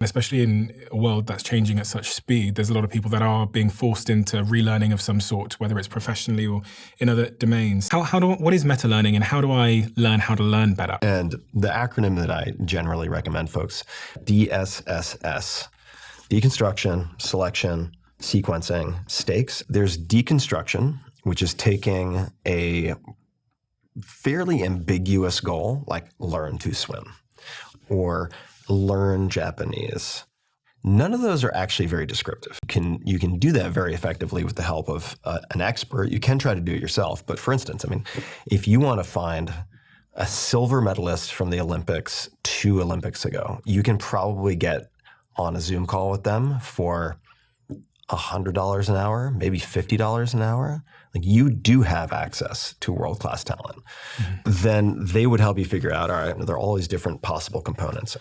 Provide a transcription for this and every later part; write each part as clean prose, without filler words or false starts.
Especially in a world that's changing at such speed, there's a lot of people that are being forced into relearning of some sort, whether it's professionally or in other domains. What is meta learning, and how do I learn how to learn better? And the acronym that I generally recommend folks, DSSS, Deconstruction, Selection, Sequencing, Stakes. There's Deconstruction, which is taking a fairly ambiguous goal, like learn to swim or learn Japanese. None of those are actually very descriptive. You can do that very effectively with the help of an expert. You can try to do it yourself. But for instance, if you want to find a silver medalist from the Olympics 2 Olympics ago, you can probably get on a Zoom call with them for $100 an hour, maybe $50 an hour. Like, you do have access to world-class talent. Mm-hmm. Then they would help you figure out, all right, there are all these different possible components.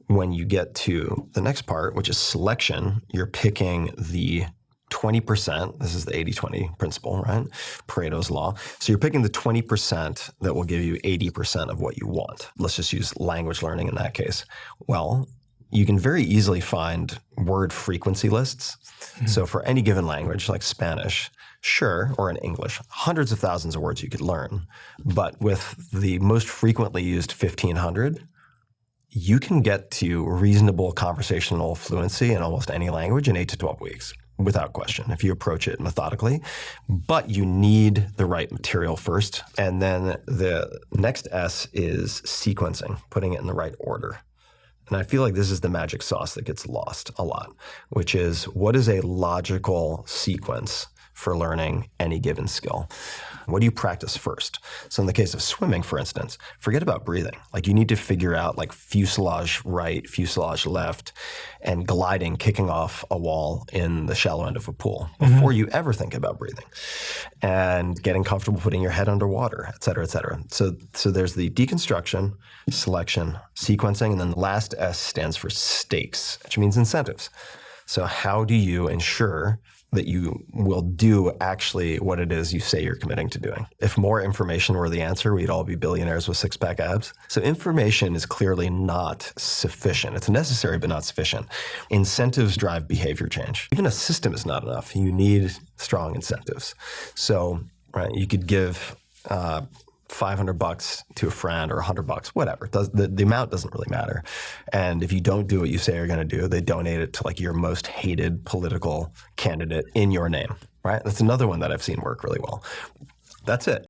When you get to the next part, which is selection, you're picking the 20%. This is the 80-20 principle, right? Pareto's law. So you're picking the 20% that will give you 80% of what you want. Let's just use language learning in that case. Well, you can very easily find word frequency lists. Mm-hmm. So for any given language, like Spanish, sure, or in English, hundreds of thousands of words you could learn. But with the most frequently used 1,500, you can get to reasonable conversational fluency in almost any language in 8 to 12 weeks, without question, if you approach it methodically. But you need the right material first. And then the next S is sequencing, putting it in the right order. And I feel like this is the magic sauce that gets lost a lot, which is, what is a logical sequence for learning any given skill? What do you practice first? So in the case of swimming, for instance, forget about breathing. Like, you need to figure out like fuselage right, fuselage left, and gliding, kicking off a wall in the shallow end of a pool before you ever think about breathing, and getting comfortable putting your head underwater, et cetera, et cetera. So there's the deconstruction, selection, sequencing, and then the last S stands for stakes, which means incentives. So how do you ensure that you will do actually what it is you say you're committing to doing? If more information were the answer, we'd all be billionaires with six-pack abs. So information is clearly not sufficient. It's necessary, but not sufficient. Incentives drive behavior change. Even a system is not enough. You need strong incentives. So, right, you could give $500 to a friend, or $100, whatever. The amount doesn't really matter. And if you don't do what you say you're going to do, they donate it to like your most hated political candidate in your name, right? That's another one that I've seen work really well. That's it.